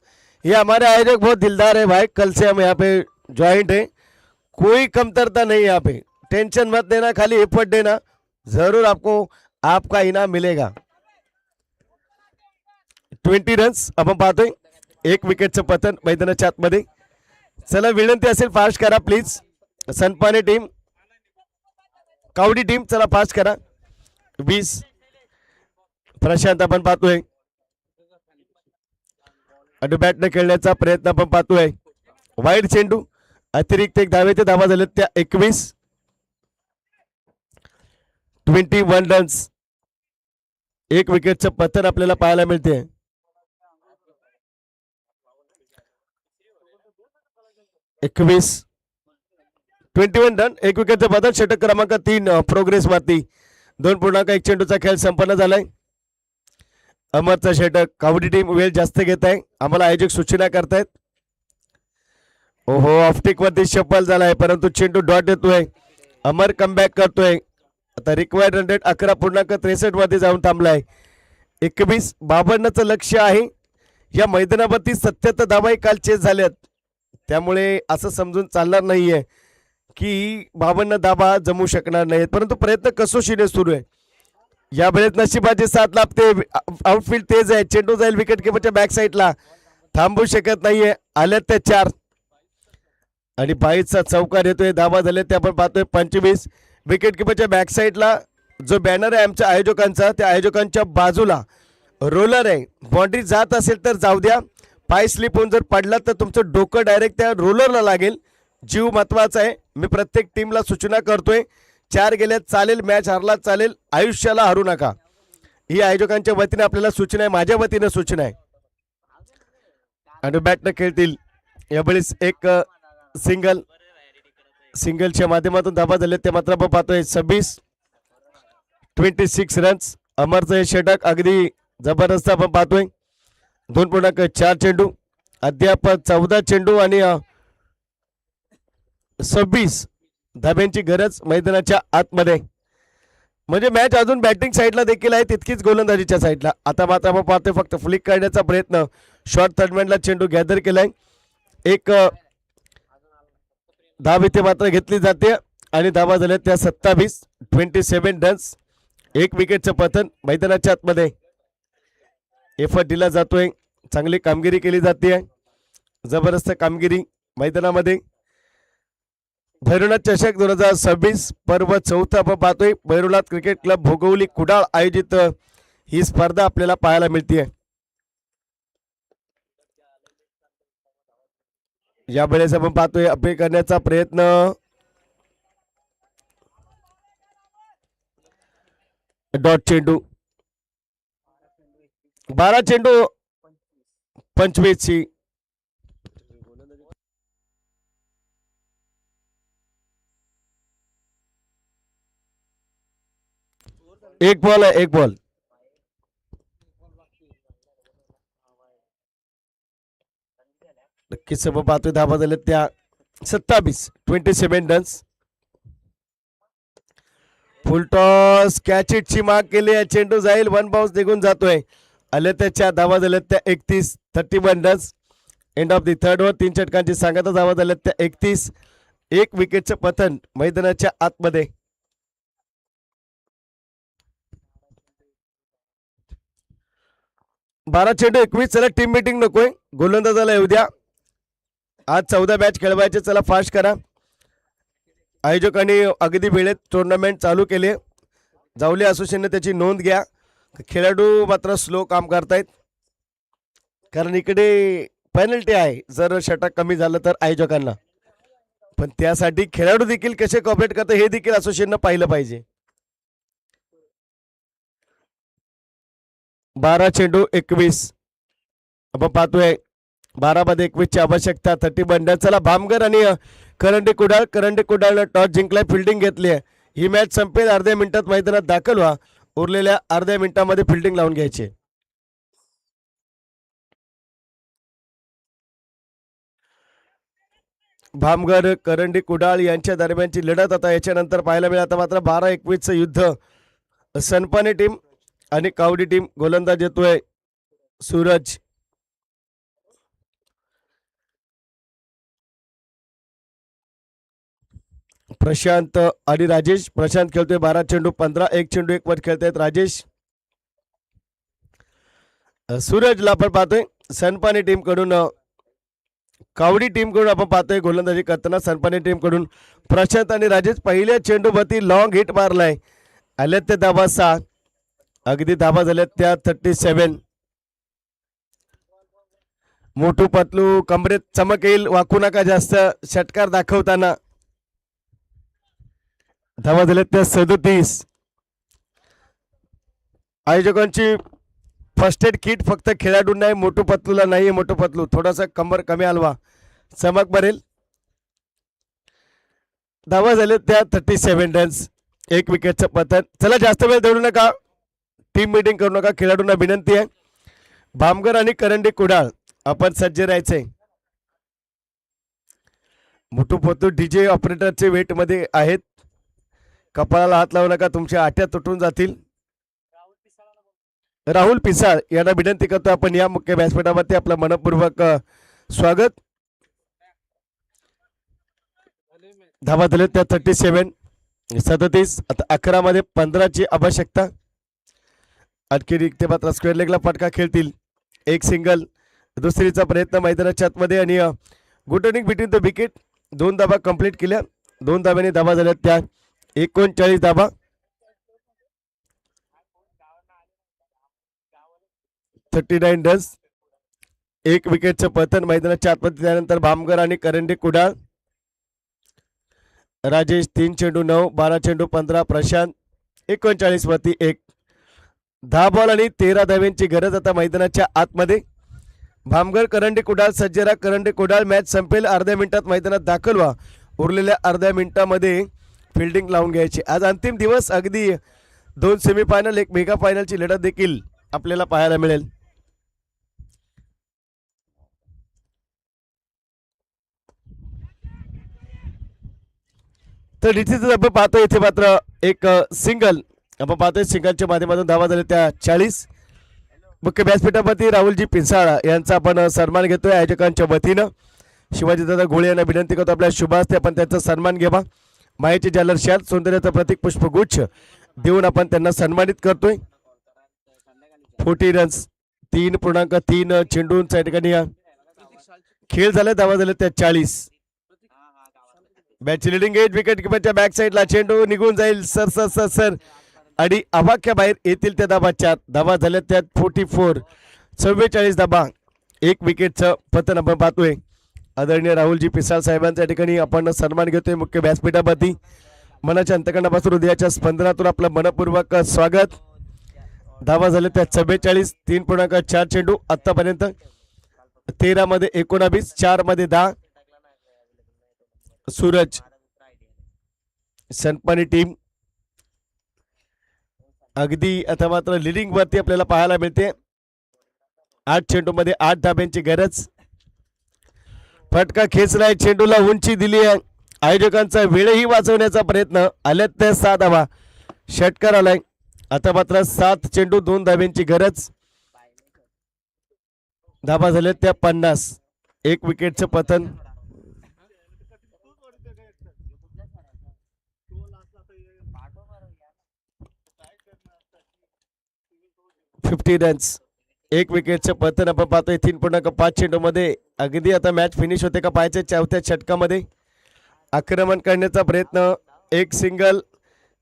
ये हमारे आयोजक बहुत दिलदार है भाई, कल से हम यहाँ पे ज्वाइंट है, कोई कमतरता नहीं यहाँ पे. टेंशन मत देना, खाली एफर्ट देना, जरूर आपको आपका इनाम मिलेगा. 20 रन्स आपण पाहतोय, 1 विकेटचं पतन मैदानाच्या आतमध्ये. चला विनंती असेल फास्ट करा प्लीज. सनपाने टीम, कावडी टीम चला फास्ट करा. 20 प्रशांत आपण पाहतोय आणि बॅटने खेळण्याचा प्रयत्न आपण पाहतोय. वाईड चेंडू, अतिरिक्त 1 धावेचे धावा झाले त्या 21. 21 रन्स, 1 विकेटचं पतन आपल्याला पाहायला मिळते. एकवीस 21 रन, 1 विकेटचं पतन. षटक क्रमांक 3 प्रोग्रेस वरती. 2.1 चेंडूचा खेळ संपन्न झालाय. अमरचा षटक. कावडी टीम वेळ जास्त घेत आहे, आम्हाला आयोजक सूचना करतायत. ओहो, ऑफटिक वरती शफल झालाय, परंतु चेंडू डॉट येतोय. अमर कमबॅक करतोय. आता रिक्वायर्ड रन रेट 11.63 वरती जाऊन थांबलाय. 21. बाबरचं लक्ष आहे या मैदानावरती. 77 धावाही काल चेस झाल्यात, त्यामुळे असं समजून चालणार नाहीये की 52 धावा जमू शकणार नाहीत, परंतु प्रयत्न कसोशीने सुरू आहे. या वेळेस नशिबाची साथ लाभते. आउटफील्ड तेज आहे, चेंडू जाईल विकेट किपरच्या बॅक साईडला, थांबू शकत नाहीये. आल्यात त्या 4 आणि 22चा चौकार येतोय. धावा झाले ते आपण पाहतोय 25. विकेट किपरच्या बॅक साईडला जो बॅनर आहे आमच्या आयोजकांचा, त्या आयोजकांच्या बाजूला रोलर आहे. बाउंड्री जात असेल तर जाऊ द्या, पाय स्लिप होऊन जर पडला तर तुमचं डोकं डायरेक्ट त्या रोलरला लागेल. जीव महत्वाचा आहे. मी प्रत्येक टीमला सूचना करतोय, 4 गेल्यात चालेल, मॅच हरला चालेल, आयुष्याला हरू नका. ही आयोजकांच्या वतीने आपल्याला सूचना आहे, माझ्या वतीने सूचना आहे. आणि बॅटनं खेळतील यावेळेस एक सिंगलच्या माध्यमातून धावा झाले ते मात्र आपण पाहतोय. 26 रन्स. अमरचं हे षटक अगदी जबरदस्त आपण पाहतोय. 2.4 चेंडू, अद्याप 14 चेंडू आणि 26 धाब्यांची गरज मैदानाच्या आतमध्ये. म्हणजे मॅच अजून बॅटिंग साईडला देखील आहे, तितकीच गोलंदाजीच्या साईडला. आता मात्र आपण पाहतोय फक्त फ्लिक काढण्याचा प्रयत्न. शॉर्ट थर्डमॅनला चेंडू गॅदर केलाय. एक धाव इथे मात्र घेतली जाते आणि धावा झाल्या त्या 27. 27 रन्स, 1 विकेटचं पतन मैदानाच्या आतमध्ये. एफर्ट दिला जातोय, चांगली कामगिरी केली जाते, जबरदस्त कामगिरी मैदानामध्ये. भैरवनाथ चषक 2026 पर्व 4 आपण पाहतोय. भैरवनाथ क्रिकेट क्लब भोगवली कुडाळ आयोजित ही स्पर्धा आपल्याला पाहायला मिळते. यावेळेस आपण पाहतोय अपील करण्याचा प्रयत्न डॉट चेंडू 12 चेंडू 25 ची एक बॉल आहे, एक बॉल. नक्कीच सर्व पाहतोय धाबा झाले त्या 27 रन्स. फुल टॉस कॅच ची माग केली आहे. चेंडू जाईल, वन बाउन्स निघून जातोय. आले त्याच्या धावा झाल्या त्या 31 runs. End of the third over. 3 षटकांची सांगता धावा झाल्या त्या 31. एक विकेटचं पतन मैदानाच्या आतमध्ये. बारा चेंडू 21. चला टीम मीटिंग नकोय, गोलंदाजाला येऊ द्या. आज 14 मॅच खेळवायचे, चला फास्ट करा. आयोजकांनी अगदी वेळेत टुर्नामेंट चालू केले. जावले असोसिएशनने त्याची नोंद घ्या. खेळाडू मात्र स्लो काम करतायत, कारण इकडे पेनल्टी आहे जर षटक कमी झालं तर आयोजकांना. पण त्यासाठी खेळाडू देखील कसे कॉपरेट करतात हे देखील असोसिएशननं पाहिलं पाहिजे. 12 चेंडू 21. आपण पाहतोय 12 मध्ये 21 ची आवश्यकता. 31 रन. चला भामगर आणि करंडे कुडाळ टॉस जिंकलाय, फिल्डिंग घेतली आहे. ही मॅच संपेल, अर्ध्या मिनिटात मैदानात दाखल व्हा. उरलेल्या अर्ध्या मिनिटामध्ये फिल्डिंग लावून घ्यायचे. भामगर करंडी कुडाळ यांच्या दरम्यानची लढत आता याच्यानंतर पाहायला मिळेल. आता मात्र 12-21 युद्ध. सनपाने टीम आणि कावडी टीम. गोलंदाज येतोय सूरज. प्रशांत आणि राजेश. प्रशांत खेळतोय 12 चेंडू 15. 1 चेंडू 1 वर खेळतायत राजेश. सूरजला आपण पाहतोय सनपाने टीम कडून, कावडी टीम कडून आपण पाहतोय गोलंदाजी करताना. सनपाने टीम कडून प्रशांत आणि राजेश. पहिल्या चेंडूवरती लॉंग हिट मारलाय. आल्यात ते धाबा 6. अगदी धाबा झाल्यात त्या 37. मोठू पतलू कमरेत चमक येईल, वाकू नका जास्त षटकार दाखवताना. धावा झाल्यात त्या 37. आयोजकांची फर्स्ट एड किट फक्त खेळाडूंना आहे, मोठू पतलूला नाही. मोठू पतलू थोडासा कंबर कमी हलवा, चमक भरेल. धावा झाले त्या 37 रन्स. एक विकेटचं पतन. चला जास्त वेळ देऊ नका, टीम मीटिंग करू नका. खेळाडूंना विनंती आहे. भामगर आणि करंडी कुडाळ आपण सज्ज राहायचंय. मोठू पतलू डीजे ऑपरेटरचे वेट मध्ये आहेत. कपाळाला हात लावू नका, तुमच्या आट्या तुटून जातील. राहुल पिसाळ यांना विनंती करतो आपण या मुख्य व्यासपीठावरती आपलं मनपूर्वक स्वागत. धावा दिले त्या 37. आता 11 मध्ये 15 ची आवश्यकता. आणखी ते मात्र स्क्वेअर लेगला फटका खेळतील. एक सिंगल. दुसरीचा प्रयत्न मैदानाच्या आतमध्ये आणि good running between the wicket. 2 dhaba complete केल्या. 2 धाब्याने धाबा झाल्या त्या 39 धाबा. 39 रन्स. एक विकेटचं पतन मैदानाच्या आतमध्ये. त्यानंतर भामगर आणि करंडी कुडाळ. राजेश 3 चेंडू 9. 12 चेंडू 15. प्रशांत 39 वरती 1. 10 बॉल आणि 13 धाव्यांची गरज आता मैदानाच्या आतमध्ये. भामगर करंडी कुडाळ सज्जरा. करंडी कुडाळ मॅच संपेल, अर्ध्या मिनिटात मैदानात दाखल व्हा. उरलेल्या अर्ध्या मिनिटामध्ये फिल्डिंग लावून घ्यायची. आज अंतिम दिवस. अगदी 2 सेमीफायनल, 1 मेगा फायनलची लढत देखील आपल्याला पाहायला मिळेल. तर इथेच आपण पाहतो, इथे मात्र एक सिंगल आपण पाहतोय. सिंगलच्या माध्यमातून धावा झाल्या त्या 40. मुख्य व्यासपीठावरती राहुलजी पिंसाळ यांचा आपण सन्मान घेतोय आयोजकांच्या वतीनं. शिवाजीदादा घोळे यांना विनंती करतो आपल्या शुभ हस्ते आपण त्यांचा सन्मान घ्यावा. माहिती जालर शाल सौंदर्याचं प्रतीक पुष्पगुच्छ देऊन आपण त्यांना सन्मानित करतोय. 40 रन्स. 3.3 चेंडूंचा या ठिकाणी खेळ झाला. धावा झाल्या त्या 40. बॅटची लिडिंग एज. विकेट किपरच्या बॅक साईडला चेंडू निघून जाईल सर सर सर सर आणि अवाक्या बाहेर येतील त्या धाबा 4. धावा झाल्या त्या 44. 44 धाबा. एक विकेटचं पतन आपण पाहतोय. आदरणीय राहुलजी पिसाळ साहेबांच्या ठिकाणी आपण सन्मान घेतोय मुख्य व्यासपीठावरती. मनाच्या अंतकरणापासून हृदयाच्या स्पंदनातून आपलं मनपूर्वक स्वागत. धावा झाले त्या 44, 3.4 चेंडू आतापर्यंत. 13 मध्ये 19, 4 मध्ये 10. सूरज सनपानी टीम अगदी आता मात्र लिडिंग वरती आपल्याला पाहायला मिळते. 8 चेंडू मध्ये 8 धाब्यांची गरज. फटका खेचलाय, चेंडूला उंची दिली आहे. आयोजकांचा वेळही वाचवण्याचा प्रयत्न. आल्यात त्या 6 धावा. षटकार आलाय. आता मात्र 7 चेंडू 2 धाब्यांची गरज. धाबा झाल्यात त्या 50. 1 विकेटचं पतन. 50 रन्स. 1 विकेटचं पतन आपण पाहतोय. 3.5 चेंडू मध्ये अगदी आता मॅच फिनिश होते का पाहायचे. चौथ्या षटकामध्ये आक्रमण करण्याचा प्रयत्न. 1 सिंगल.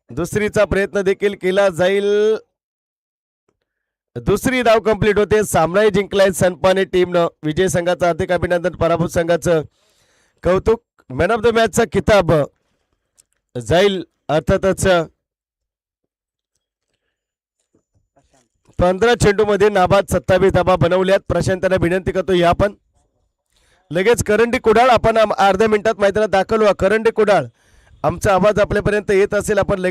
दुसरीचा प्रयत्न देखील केला जाईल. दुसरी धाव कंप्लीट होते. सामनाही जिंकलाय सनपाने टीमनं. विजय संघाचं हार्दिक अभिनंदन. पराभूत संघाचं कौतुक. मॅन ऑफ द मॅचचा किताब जाईल अर्थातच. 15 चेंडू मध्ये नाबाद 27 धाबा बनवल्यात. प्रशांतना विनंती करतो या पण लगेच करंडी कुडाळ आपण अर्ध्या मिनिटात मैदानात दाखल व्हा. करंडी कुडाळ आमचा आवाज आपल्यापर्यंत येत असेल आपण लगेच